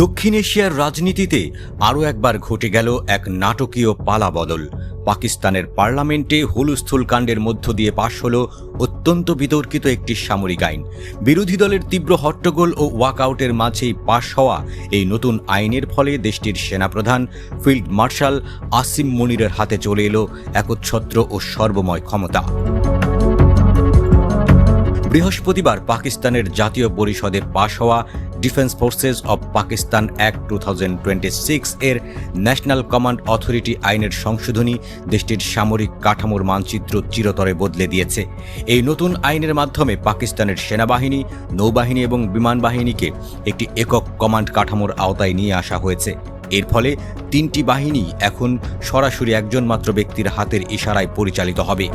দক্ষিণ এশিয়ার রাজনীতিতে আরও একবার ঘটে গেল এক নাটকীয় পালাবদল। পাকিস্তানের পার্লামেন্টে হুলস্থুল কাণ্ডের মধ্য দিয়ে পাশ হল অত্যন্ত বিতর্কিত একটি সামরিক আইন। বিরোধী দলের তীব্র হট্টগোল ও ওয়াকআউটের মাঝেই পাশ হওয়া এই নতুন আইনের ফলে দেশটির সেনাপ্রধান ফিল্ড মার্শাল আসিম মুনিরের হাতে চলে এলো একচ্ছত্র ও সর্বময় ক্ষমতা। বৃহস্পতিবার পাকিস্তানের জাতীয় পরিষদে পাশ হওয়া defence forces of Pakistan act 2026 এর ন্যাশনাল কমান্ড অথরিটি আইনের সংশোধনী দেশটির সামরিক কাঠামোর মানচিত্র চিরতরে বদলে দিয়েছে। এই নতুন আইনের মাধ্যমে পাকিস্তানের সেনাবাহিনী, নৌবাহিনী এবং বিমান বাহিনীকে একটি একক কমান্ড কাঠামোর আওতায় নিয়ে আসা হয়েছে। এর ফলে তিনটি বাহিনী এখন সরাসরি একজন মাত্র ব্যক্তির হাতের ইশারায় পরিচালিত হবে।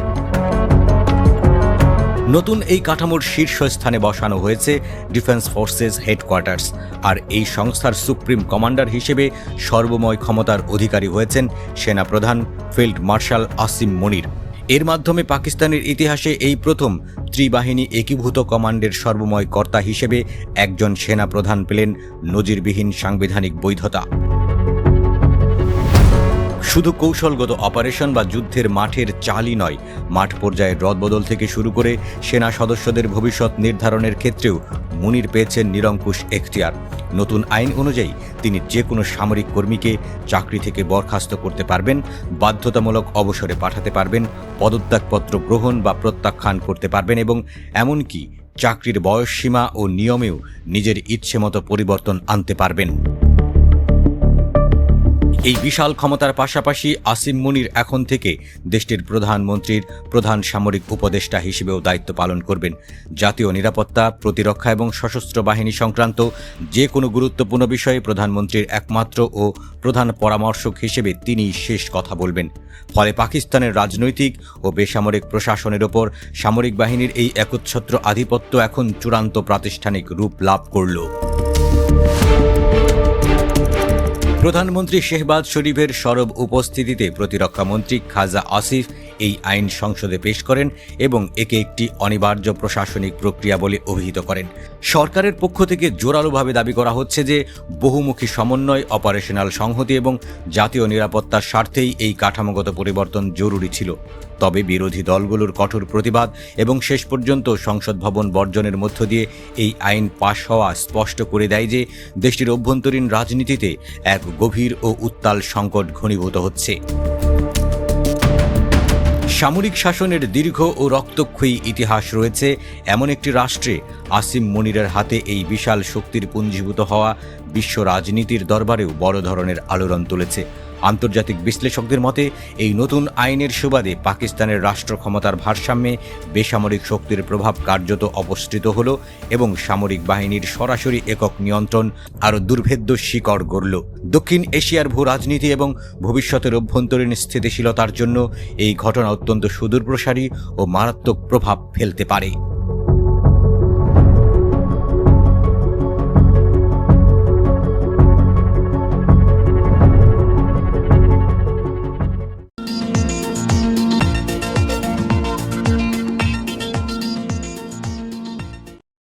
নতুন এই কাঠামোর শীর্ষস্থানে বসানো হয়েছে ডিফেন্স ফোর্সেস হেডকোয়ার্টার্স, আর এই সংস্থার সুপ্রিম কমান্ডার হিসেবে সর্বময় ক্ষমতার অধিকারী হয়েছেন সেনাপ্রধান ফিল্ড মার্শাল আসিম মুনির। এর মাধ্যমে পাকিস্তানের ইতিহাসে এই প্রথম ত্রিবাহিনী একীভূত কমান্ডের সর্বময় কর্তা হিসেবে একজন সেনাপ্রধান পেলেন নজিরবিহীন সাংবিধানিক বৈধতা। শুধু কৌশলগত অপারেশন বা যুদ্ধের মাঠের চালই নয়, মাঠ পর্যায়ের রদবদল থেকে শুরু করে সেনা সদস্যদের ভবিষ্যৎ নির্ধারণের ক্ষেত্রেও মুনির পেয়েছেন নিরঙ্কুশ এখতিয়ার। নতুন আইন অনুযায়ী তিনি যে কোনো সামরিক কর্মীকে চাকরি থেকে বরখাস্ত করতে পারবেন, বাধ্যতামূলক অবসরে পাঠাতে পারবেন, পদত্যাগপত্র গ্রহণ বা প্রত্যাখ্যান করতে পারবেন এবং এমনকি চাকরির বয়সসীমা ও নিয়মেও নিজের ইচ্ছেমতো পরিবর্তন আনতে পারবেন। এই বিশাল ক্ষমতার পাশাপাশি আসিম মুনির এখন থেকে দেশটির প্রধানমন্ত্রীর প্রধান সামরিক উপদেষ্টা হিসেবেও দায়িত্ব পালন করবেন। জাতীয় নিরাপত্তা, প্রতিরক্ষা এবং সশস্ত্র বাহিনী সংক্রান্ত যে কোনো গুরুত্বপূর্ণ বিষয়ে প্রধানমন্ত্রীর একমাত্র ও প্রধান পরামর্শক হিসেবে তিনিই শেষ কথা বলবেন। ফলে পাকিস্তানের রাজনৈতিক ও বেসামরিক প্রশাসনের ওপর সামরিক বাহিনীর এই একচ্ছত্র আধিপত্য এখন চূড়ান্ত প্রাতিষ্ঠানিক রূপ লাভ করল। প্রধানমন্ত্রী শেহবাজ শরীফের সরব উপস্থিতিতে প্রতিরক্ষামন্ত্রী খাজা আসিফ এই আইন সংসদে পেশ করেন এবং একে একটি অনিবার্য প্রশাসনিক প্রক্রিয়া বলে অভিহিত করেন। সরকারের পক্ষ থেকে জোরালোভাবে দাবি করা হচ্ছে যে বহুমুখী সমন্বয়, অপারেশনাল সংহতি এবং জাতীয় নিরাপত্তার স্বার্থেই এই কাঠামোগত পরিবর্তন জরুরি ছিল। তবে বিরোধী দলগুলোর কঠোর প্রতিবাদ এবং শেষ পর্যন্ত সংসদ ভবন বর্জনের মধ্য দিয়ে এই আইন পাশ হওয়া স্পষ্ট করে দেয় যে দেশটির অভ্যন্তরীণ রাজনীতিতে এক গভীর ও উত্তাল সংকট ঘনীভূত হচ্ছে। সামরিক শাসনের দীর্ঘ ও রক্তক্ষয়ী ইতিহাস রয়েছে এমন একটি রাষ্ট্রে আসিম মুনিরের হাতে এই বিশাল শক্তির পুঞ্জীভূত হওয়া বিশ্ব রাজনীতির দরবারেও বড় ধরনের আলোড়ন তুলেছে। আন্তর্জাতিক বিশ্লেষকদের মতে এই নতুন আইনের সুবাদে পাকিস্তানের রাষ্ট্র ক্ষমতার ভারসাম্যে বেসামরিক শক্তির প্রভাব কার্যত অপসৃত হল এবং সামরিক বাহিনীর সরাসরি একক নিয়ন্ত্রণ আরও দুর্ভেদ্য শিকড় গড়ল। দক্ষিণ এশিয়ার ভূ রাজনীতি এবং ভবিষ্যতের অভ্যন্তরীণ স্থিতিশীলতার জন্য এই ঘটনা অত্যন্ত সুদূরপ্রসারী ও মারাত্মক প্রভাব ফেলতে পারে।